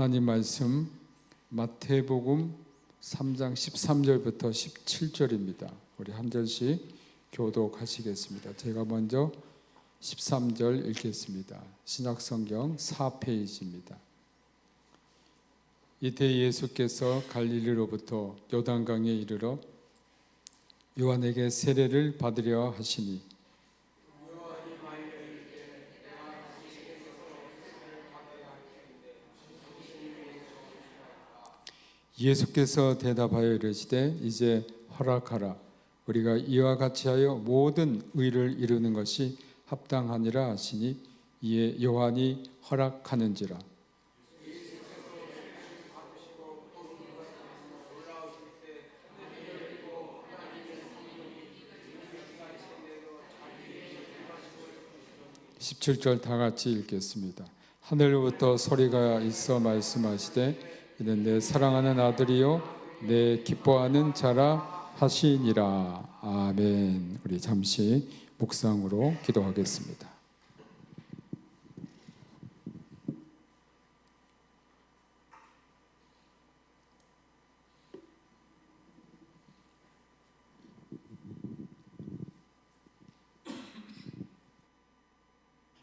하나님 말씀 마태복음 3장 13절부터 17절입니다. 우리 한 절씩 교독하시겠습니다. 제가 먼저 13절 읽겠습니다. 신약성경 4페이지입니다. 이때 예수께서 갈릴리로부터 요단강에 이르러 요한에게 세례를 받으려 하시니 예수께서 대답하여 이르시되 이제 허락하라. 우리가 이와 같이 하여 모든 의를 이루는 것이 합당하니라 하시니 이에 요한이 허락하는지라. (17절) 다 같이 읽겠습니다. 하늘로부터 소리가 있어 말씀하시되 이는 내 사랑하는 아들이요 내 기뻐하는 자라 하시니라. 아멘. 우리 잠시 묵상으로 기도하겠습니다.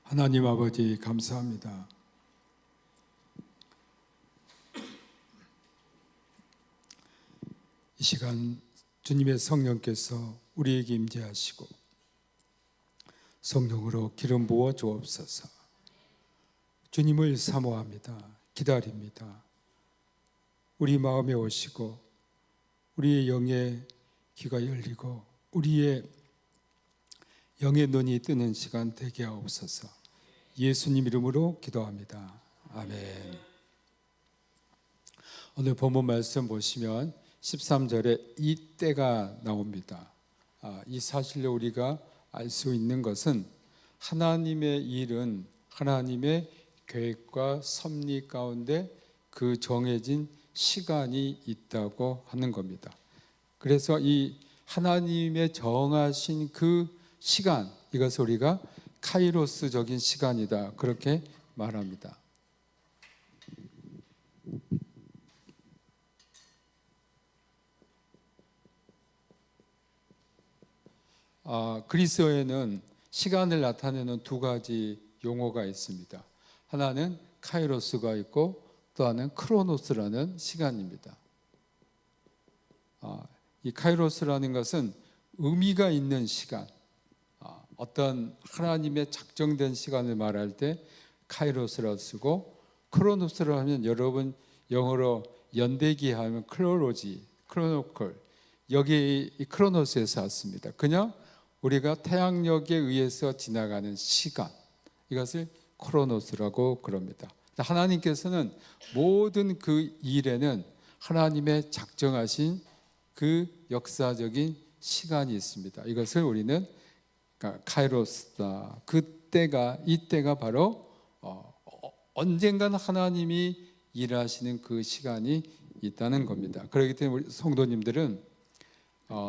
하나님 아버지 감사합니다. 이 시간 주님의 성령께서 우리에게 임재하시고 성령으로 기름 부어 주옵소서. 주님을 사모합니다. 기다립니다. 우리 마음에 오시고 우리의 영의 귀가 열리고 우리의 영의 눈이 뜨는 시간 되게 하옵소서. 예수님 이름으로 기도합니다. 아멘. 오늘 본문 말씀 보시면 13절에 이때가 나옵니다. 이 사실로 우리가 알 수 있는 것은 하나님의 일은 하나님의 계획과 섭리 가운데 그 정해진 시간이 있다고 하는 겁니다. 그래서 이 하나님의 정하신 그 시간, 이것을 우리가 카이로스적인 시간이다 그렇게 말합니다. 그리스어에는 시간을 나타내는 두 가지 용어가 있습니다. 하나는 카이로스가 있고 또 하나는 크로노스라는 시간입니다. 이 카이로스라는 것은 의미가 있는 시간, 어떤 하나님의 작정된 시간을 말할 때 카이로스라고 쓰고, 크로노스라고 하면 여러분 영어로 연대기 하면 크로노지, 크로노컬, 여기 이 크로노스에서 왔습니다. 그냥 우리가 태양력에 의해서 지나가는 시간, 이것을 크로노스라고 그럽니다. 하나님께서는 모든 그 일에는 하나님의 작정하신 그 역사적인 시간이 있습니다. 이것을 우리는 카이로스다. 이때가 바로 언젠가는 하나님이 일하시는 그 시간이 있다는 겁니다. 그렇기 때문에 우리 성도님들은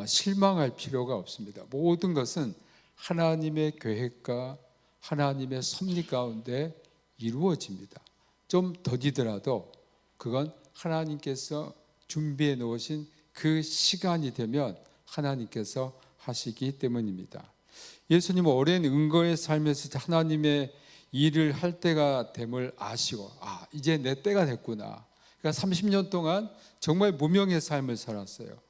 실망할 필요가 없습니다. 모든 것은 하나님의 계획과 하나님의 섭리 가운데 이루어집니다. 좀 더디더라도 그건 하나님께서 준비해 놓으신 그 시간이 되면 하나님께서 하시기 때문입니다. 예수님은 오랜 은거의 삶에서 하나님의 일을 할 때가 됨을 아시고 이제 내 때가 됐구나. 그러니까 30년 동안 정말 무명의 삶을 살았어요.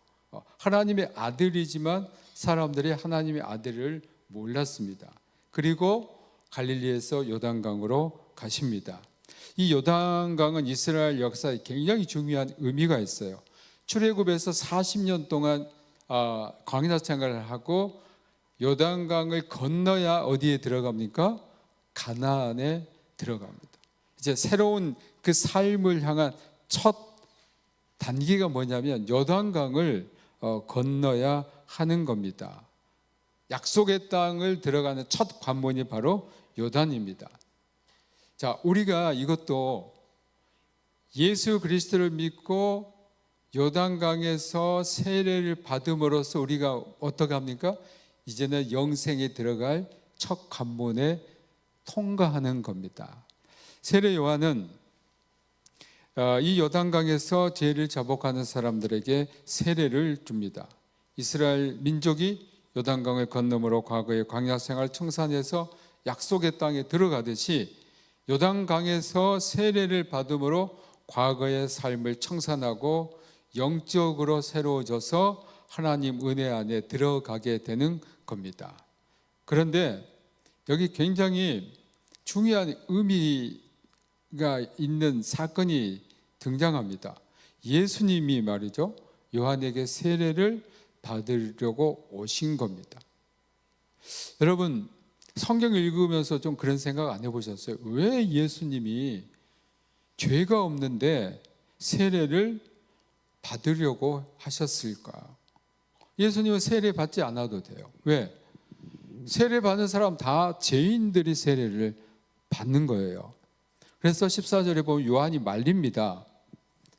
하나님의 아들이지만 사람들이 하나님의 아들을 몰랐습니다. 그리고 갈릴리에서 요단강으로 가십니다. 이 요단강은 이스라엘 역사에 굉장히 중요한 의미가 있어요. 출애굽에서 40년 동안 광야 생활을 하고 요단강을 건너야 어디에 들어갑니까? 가나안에 들어갑니다. 이제 새로운 그 삶을 향한 첫 단계가 뭐냐면 요단강을 건너야 하는 겁니다. 약속의 땅을 들어가는 첫 관문이 바로 요단입니다. 자, 우리가 이것도 예수 그리스도를 믿고 요단강에서 세례를 받음으로써 우리가 어떻게 합니까? 이제는 영생에 들어갈 첫 관문에 통과하는 겁니다. 세례 요한은 이 요단강에서 죄를 자복하는 사람들에게 세례를 줍니다. 이스라엘 민족이 요단강을 건너므로 과거의 광야 생활 청산해서 약속의 땅에 들어가듯이 요단강에서 세례를 받음으로 과거의 삶을 청산하고 영적으로 새로워져서 하나님 은혜 안에 들어가게 되는 겁니다. 그런데 여기 굉장히 중요한 의미가 있는 사건이 등장합니다. 예수님이 말이죠, 요한에게 세례를 받으려고 오신 겁니다. 여러분, 성경을 읽으면서 좀 그런 생각 안 해보셨어요? 왜 예수님이 죄가 없는데 세례를 받으려고 하셨을까? 예수님은 세례 받지 않아도 돼요. 왜? 세례 받는 사람 다 죄인들이 세례를 받는 거예요. 그래서 14절에 보면 요한이 말립니다.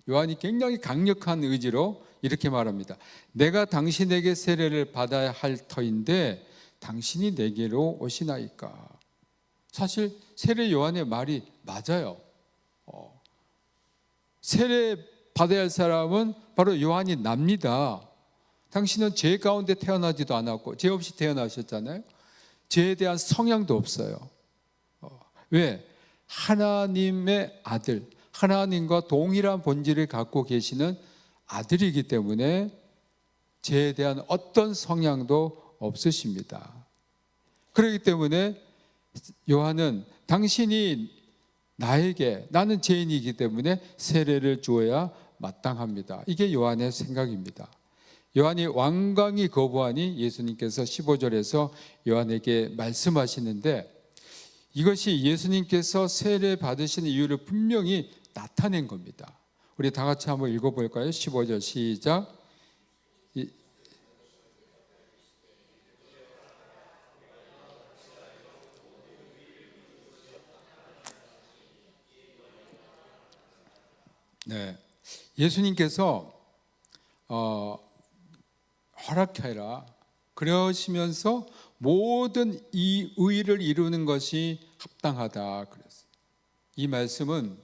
요한이 굉장히 강력한 의지로 이렇게 말합니다. 내가 당신에게 세례를 받아야 할 터인데 당신이 내게로 오시나이까. 사실 세례 요한의 말이 맞아요. 세례 받아야 할 사람은 바로 요한이 납니다. 당신은 죄 가운데 태어나지도 않았고 죄 없이 태어나셨잖아요. 죄에 대한 성향도 없어요. 왜? 하나님의 아들, 하나님과 동일한 본질을 갖고 계시는 아들이기 때문에 죄에 대한 어떤 성향도 없으십니다. 그렇기 때문에 요한은 당신이 나에게, 나는 죄인이기 때문에 세례를 주어야 마땅합니다. 이게 요한의 생각입니다. 요한이 완강히 거부하니 예수님께서 15절에서 요한에게 말씀하시는데, 이것이 예수님께서 세례 받으시는 이유를 분명히 나타낸 겁니다. 우리 다 같이 한번 읽어볼까요? 15절 시작. 네, 예수님께서 허락해라 그러시면서 모든 이 의를 이루는 것이 합당하다 그랬어요. 이 말씀은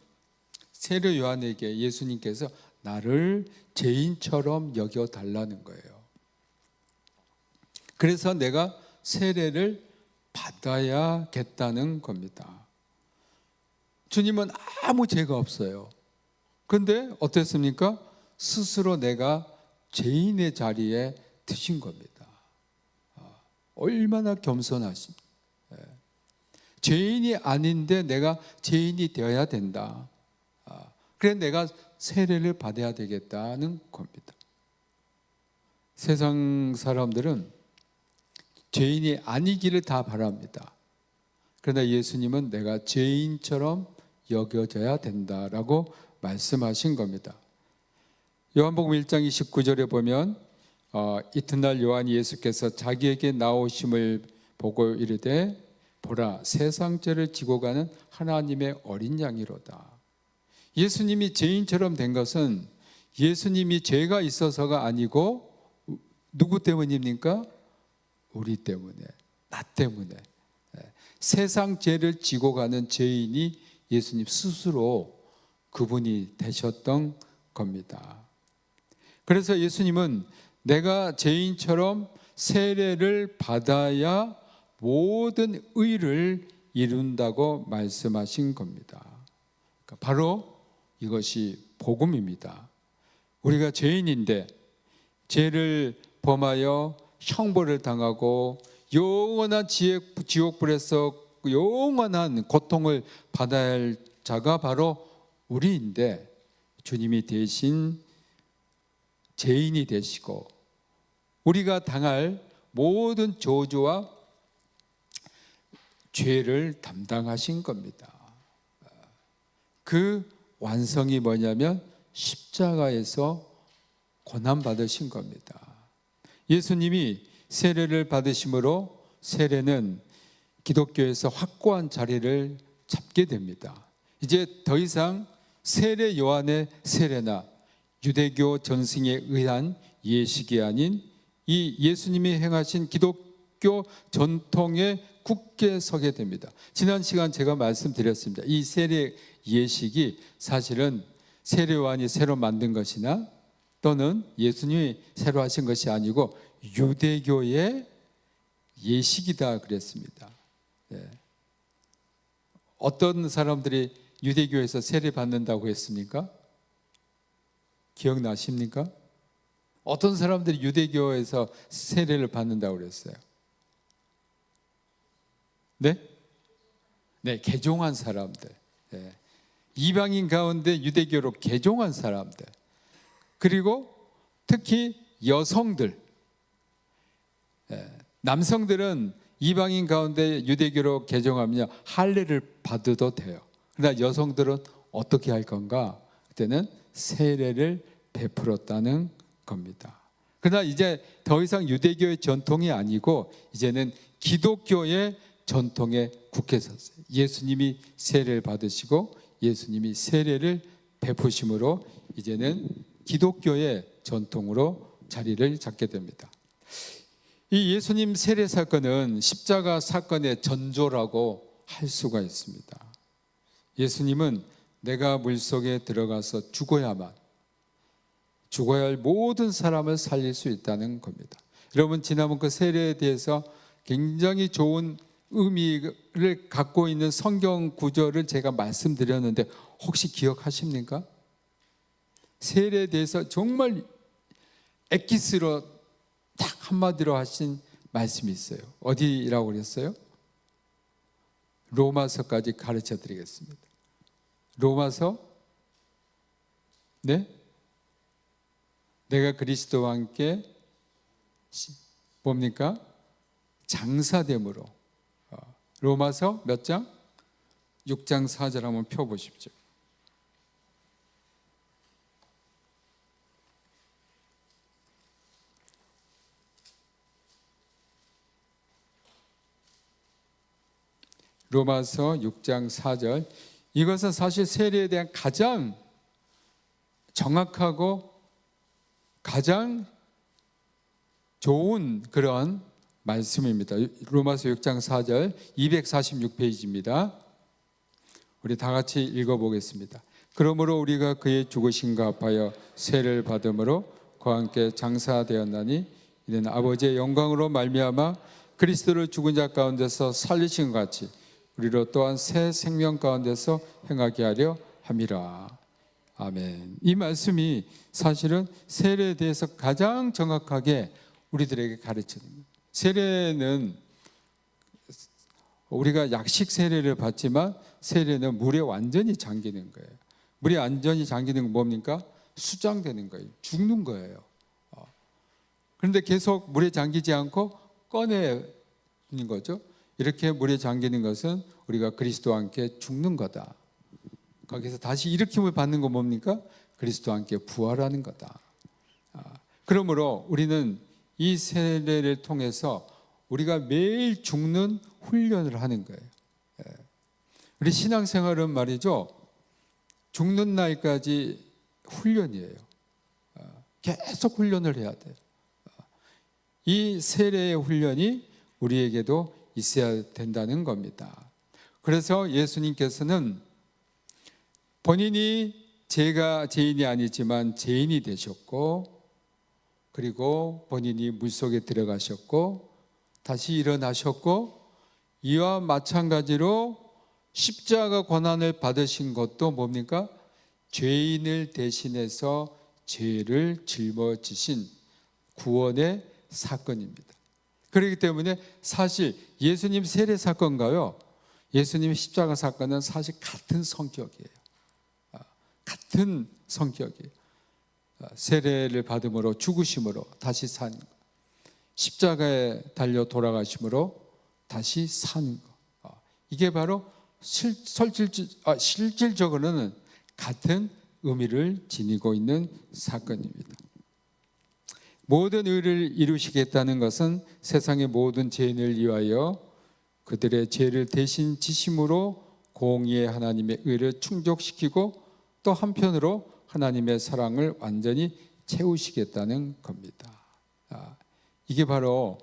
세례 요한에게 예수님께서 나를 죄인처럼 여겨달라는 거예요. 그래서 내가 세례를 받아야겠다는 겁니다. 주님은 아무 죄가 없어요. 그런데 어땠습니까? 스스로 내가 죄인의 자리에 드신 겁니다. 얼마나 겸손하십니까? 죄인이 아닌데 내가 죄인이 되어야 된다. 그래서 내가 세례를 받아야 되겠다는 겁니다. 세상 사람들은 죄인이 아니기를 다 바랍니다. 그러나 예수님은 내가 죄인처럼 여겨져야 된다라고 말씀하신 겁니다. 요한복음 1장 29절에 보면 이튿날 요한이 예수께서 자기에게 나오심을 보고 이르되 보라 세상 죄를 지고 가는 하나님의 어린 양이로다. 예수님이 죄인처럼 된 것은 예수님이 죄가 있어서가 아니고 누구 때문입니까? 우리 때문에, 나 때문에. 세상 죄를 지고 가는 죄인이 예수님 스스로 그분이 되셨던 겁니다. 그래서 예수님은 내가 죄인처럼 세례를 받아야 모든 의를 이룬다고 말씀하신 겁니다. 바로 이것이 복음입니다. 우리가 죄인인데 죄를 범하여 형벌을 당하고 영원한 지옥불에서 영원한 고통을 받아야 할 자가 바로 우리인데 주님이 대신 죄인이 되시고 우리가 당할 모든 저주와 죄를 담당하신 겁니다. 그 완성이 뭐냐면 십자가에서 고난받으신 겁니다. 예수님이 세례를 받으심으로 세례는 기독교에서 확고한 자리를 잡게 됩니다. 이제 더 이상 세례 요한의 세례나 유대교 전승에 의한 예식이 아닌 이 예수님이 행하신 기독교 전통에 굳게 서게 됩니다. 지난 시간 제가 말씀드렸습니다. 이 세례 예식이 사실은 세례요한이 새로 만든 것이나 또는 예수님이 새로 하신 것이 아니고 유대교의 예식이다 그랬습니다. 예. 어떤 사람들이 유대교에서 세례 받는다고 했습니까? 기억나십니까? 어떤 사람들이 유대교에서 세례를 받는다고 그랬어요? 네? 네, 개종한 사람들. 예. 이방인 가운데 유대교로 개종한 사람들. 그리고 특히 여성들. 예. 남성들은 이방인 가운데 유대교로 개종하면 할례를 받아도 돼요. 그러나 여성들은 어떻게 할 건가? 그때는 세례를 베풀었다는 겁니다. 그러나 이제 더 이상 유대교의 전통이 아니고 이제는 기독교의 전통에 굳게 섰어요. 예수님이 세례를 받으시고 예수님이 세례를 베푸심으로 이제는 기독교의 전통으로 자리를 잡게 됩니다. 이 예수님 세례 사건은 십자가 사건의 전조라고 할 수가 있습니다. 예수님은 내가 물속에 들어가서 죽어야 할 모든 사람을 살릴 수 있다는 겁니다. 여러분, 지난번 그 세례에 대해서 굉장히 좋은 의미를 갖고 있는 성경 구절을 제가 말씀드렸는데 혹시 기억하십니까? 세례에 대해서 정말 엑기스로 딱 한마디로 하신 말씀이 있어요. 어디라고 그랬어요? 로마서까지 가르쳐 드리겠습니다. 로마서, 네? 내가 그리스도와 함께 뭡니까? 장사됨으로. 로마서 몇 장? 6장 4절 한번 펴보십시오. 로마서 6장 4절. 이것은 사실 세례에 대한 가장 정확하고 가장 좋은 그런 말씀입니다. 로마서 6장 4절 246페이지입니다. 우리 다 같이 읽어보겠습니다. 그러므로 우리가 그의 죽으심과 합하여 세례를 받음으로 그와 함께 장사되었나니 이는 아버지의 영광으로 말미암아 그리스도를 죽은 자 가운데서 살리신 것 같이 우리로 또한 새 생명 가운데서 행하게 하려 함이라. 아멘. 이 말씀이 사실은 세례에 대해서 가장 정확하게 우리들에게 가르치는 거예요. 세례는 우리가 약식 세례를 받지만 세례는 물에 완전히 잠기는 거예요. 물에 완전히 잠기는 건 뭡니까? 수장되는 거예요. 죽는 거예요. 그런데 계속 물에 잠기지 않고 꺼내는 거죠. 이렇게 물에 잠기는 것은 우리가 그리스도와 함께 죽는 거다. 거기서 다시 일으킴을 받는 건 뭡니까? 그리스도와 함께 부활하는 거다. 그러므로 우리는 이 세례를 통해서 우리가 매일 죽는 훈련을 하는 거예요. 우리 신앙생활은 말이죠, 죽는 날까지 훈련이에요. 계속 훈련을 해야 돼요. 이 세례의 훈련이 우리에게도 있어야 된다는 겁니다. 그래서 예수님께서는 본인이 죄인이 아니지만 죄인이 되셨고, 그리고 본인이 물속에 들어가셨고 다시 일어나셨고, 이와 마찬가지로 십자가 고난을 받으신 것도 뭡니까? 죄인을 대신해서 죄를 짊어지신 구원의 사건입니다. 그렇기 때문에 사실 예수님 세례 사건과요, 예수님 십자가 사건은 사실 같은 성격이에요. 같은 성격이에요. 세례를 받음으로 죽으심으로 다시 사는 것, 십자가에 달려 돌아가심으로 다시 사는 것, 이게 바로 실질적으로는 같은 의미를 지니고 있는 사건입니다. 모든 의를 이루시겠다는 것은 세상의 모든 죄인을 위하여 그들의 죄를 대신 지심으로 공의의 하나님의 의를 충족시키고 또 한편으로 하나님의 사랑을 완전히 채우시겠다는 겁니다. 이게 바로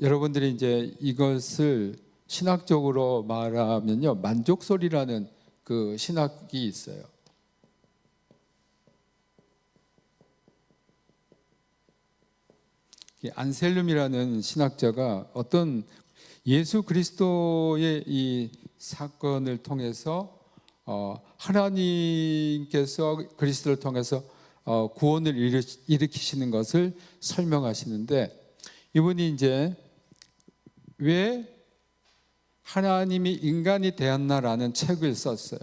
여러분들이 이제 이것을 신학적으로 말하면요, 만족설이라는 그 신학이 있어요. 안셀름이라는 신학자가 어떤 예수 그리스도의 이 사건을 통해서 하나님께서 그리스도를 통해서 구원을 일으키시는 것을 설명하시는데, 이분이 이제 왜 하나님이 인간이 되었나라는 책을 썼어요.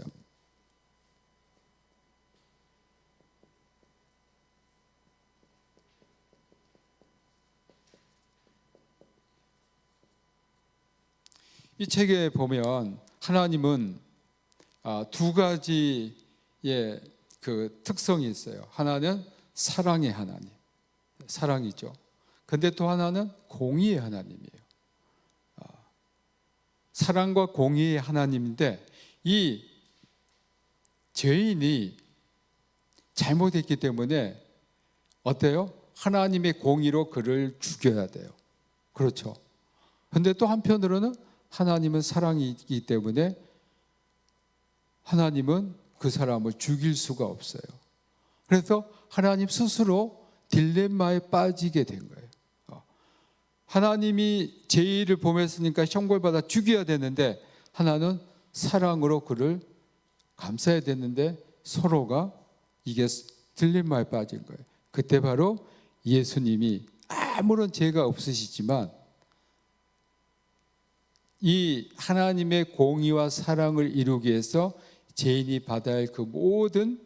이 책에 보면 하나님은 두 가지의 그 특성이 있어요. 하나는 사랑의 하나님, 사랑이죠. 근데 또 하나는 공의의 하나님이에요. 사랑과 공의의 하나님인데, 이 죄인이 잘못했기 때문에 어때요? 하나님의 공의로 그를 죽여야 돼요. 그렇죠. 근데 또 한편으로는 하나님은 사랑이기 때문에 하나님은 그 사람을 죽일 수가 없어요. 그래서 하나님 스스로 딜레마에 빠지게 된 거예요. 하나님이 죄를 범했으니까 형벌받아 죽여야 되는데, 하나는 사랑으로 그를 감싸야 되는데, 서로가 이게 딜레마에 빠진 거예요. 그때 바로 예수님이 아무런 죄가 없으시지만 이 하나님의 공의와 사랑을 이루기 위해서 죄인이 받아야 할 그 모든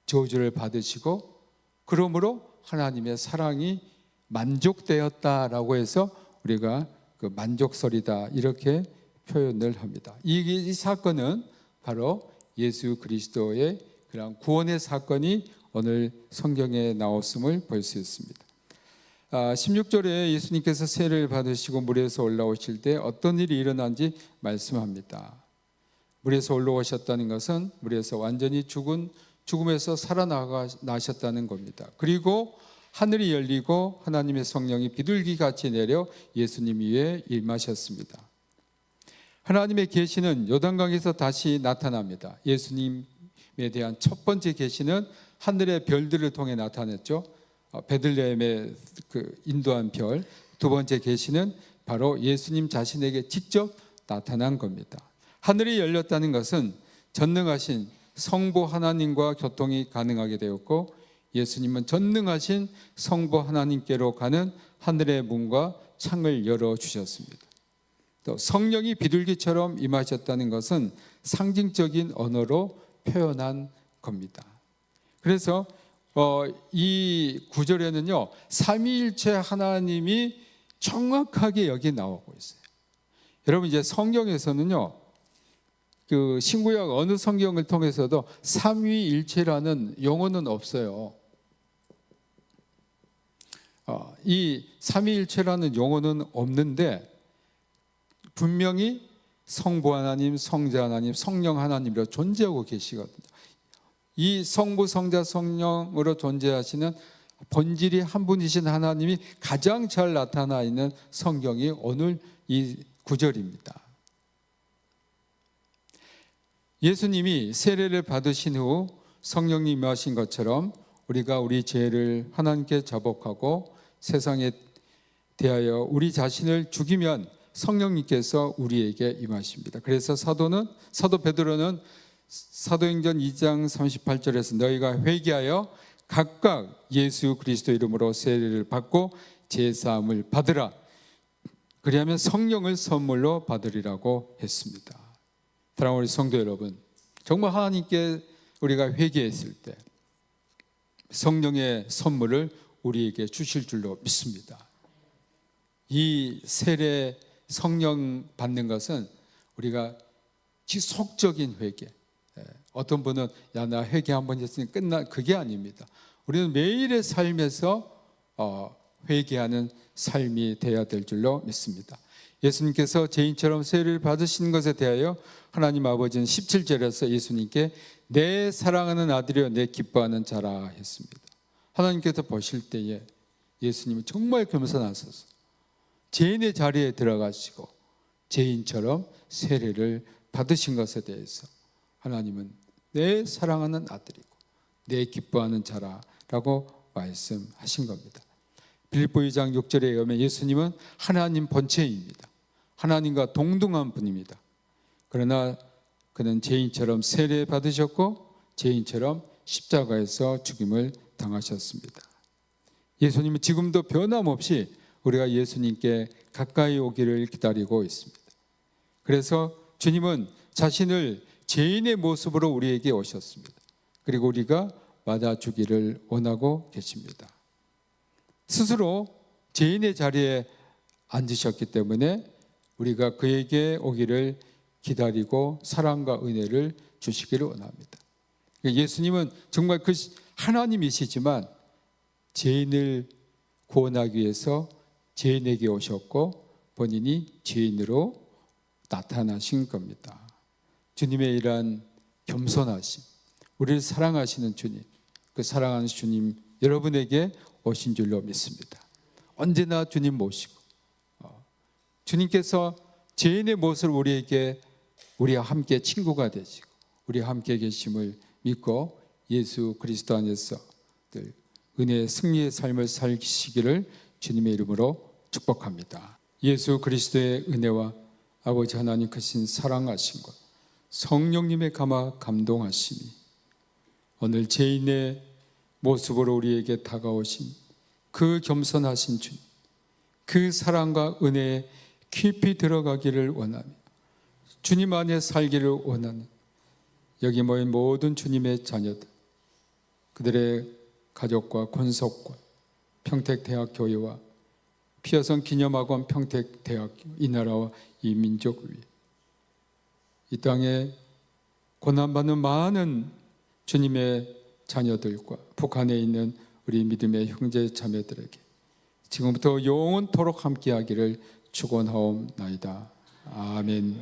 저주를 받으시고, 그러므로 하나님의 사랑이 만족되었다라고 해서 우리가 그 만족설이다 이렇게 표현을 합니다. 이 사건은 바로 예수 그리스도의 그런 구원의 사건이 오늘 성경에 나왔음을 볼 수 있습니다. 16절에 예수님께서 세례를 받으시고 물에서 올라오실 때 어떤 일이 일어난지 말씀합니다. 물에서 올라오셨다는 것은 물에서 완전히 죽음에서 살아나셨다는 겁니다. 그리고 하늘이 열리고 하나님의 성령이 비둘기같이 내려 예수님 위에 임하셨습니다. 하나님의 계시는 요단강에서 다시 나타납니다. 예수님에 대한 첫 번째 계시는 하늘의 별들을 통해 나타났죠. 베들레헴의 그 인도한 별. 두 번째 계시는 바로 예수님 자신에게 직접 나타난 겁니다. 하늘이 열렸다는 것은 전능하신 성부 하나님과 교통이 가능하게 되었고, 예수님은 전능하신 성부 하나님께로 가는 하늘의 문과 창을 열어주셨습니다. 또 성령이 비둘기처럼 임하셨다는 것은 상징적인 언어로 표현한 겁니다. 그래서 이 구절에는요, 삼위일체 하나님이 정확하게 여기 나오고 있어요. 여러분, 이제 성경에서는요, 그 신구약 어느 성경을 통해서도 삼위일체라는 용어는 없어요. 이 삼위일체라는 용어는 없는데, 분명히 성부 하나님, 성자 하나님, 성령 하나님으로 존재하고 계시거든요. 이 성부, 성자, 성령으로 존재하시는 본질이 한 분이신 하나님이 가장 잘 나타나 있는 성경이 오늘 이 구절입니다. 예수님이 세례를 받으신 후 성령님 임하신 것처럼 우리가 우리 죄를 하나님께 자복하고 세상에 대하여 우리 자신을 죽이면 성령님께서 우리에게 임하십니다. 그래서 사도 베드로는 사도행전 2장 38절에서 너희가 회개하여 각각 예수 그리스도 이름으로 세례를 받고 제사함을 받으라. 그리하면 성령을 선물로 받으리라고 했습니다. 사랑하는 우리 성도 여러분, 정말 하나님께 우리가 회개했을 때 성령의 선물을 우리에게 주실 줄로 믿습니다. 이 세례 성령 받는 것은 우리가 지속적인 회개, 어떤 분은 야, 나 회개 한번 했으니 끝나, 그게 아닙니다. 우리는 매일의 삶에서 회개하는 삶이 되어야 될 줄로 믿습니다. 예수님께서 죄인처럼 세례를 받으신 것에 대하여 하나님 아버지는 17절에서 예수님께 내 사랑하는 아들이여 내 기뻐하는 자라 했습니다. 하나님께서 보실 때에 예수님은 정말 겸손하셔서 죄인의 자리에 들어가시고 죄인처럼 세례를 받으신 것에 대해서 하나님은 내 사랑하는 아들이고 내 기뻐하는 자라라고 말씀하신 겁니다. 빌립보 2장 6절에 의하면 예수님은 하나님 본체입니다. 하나님과 동등한 분입니다. 그러나 그는 죄인처럼 세례 받으셨고 죄인처럼 십자가에서 죽임을 당하셨습니다. 예수님은 지금도 변함없이 우리가 예수님께 가까이 오기를 기다리고 있습니다. 그래서 주님은 자신을 죄인의 모습으로 우리에게 오셨습니다. 그리고 우리가 받아주기를 원하고 계십니다. 스스로 죄인의 자리에 앉으셨기 때문에 우리가 그에게 오기를 기다리고 사랑과 은혜를 주시기를 원합니다. 예수님은 정말 그 하나님이시지만 죄인을 구원하기 위해서 죄인에게 오셨고 본인이 죄인으로 나타나신 겁니다. 주님의 이러한 겸손하심, 우리를 사랑하시는 주님, 그 사랑하는 주님 여러분에게 오신 줄로 믿습니다. 언제나 주님 모시고 주님께서 죄인의 모습을 우리와 함께 친구가 되시고 우리와 함께 계심을 믿고 예수 그리스도 안에서 늘 은혜의 승리의 삶을 살시기를 주님의 이름으로 축복합니다. 예수 그리스도의 은혜와 아버지 하나님 크신 사랑하심과 성령님의 감동하심이 오늘 죄인의 모습으로 우리에게 다가오신 그 겸손하신 주님, 그 사랑과 은혜에 깊이 들어가기를 원하며 주님 안에 살기를 원하는 여기 모인 모든 주님의 자녀들, 그들의 가족과 권속과 평택대학교회와 피어성 기념학원 평택대학교, 이 나라와 이 민족 위에 이 땅에 고난받는 많은 주님의 자녀들과 북한에 있는 우리 믿음의 형제 자매들에게 지금부터 영원토록 함께하기를 축원하옵나이다. 아멘.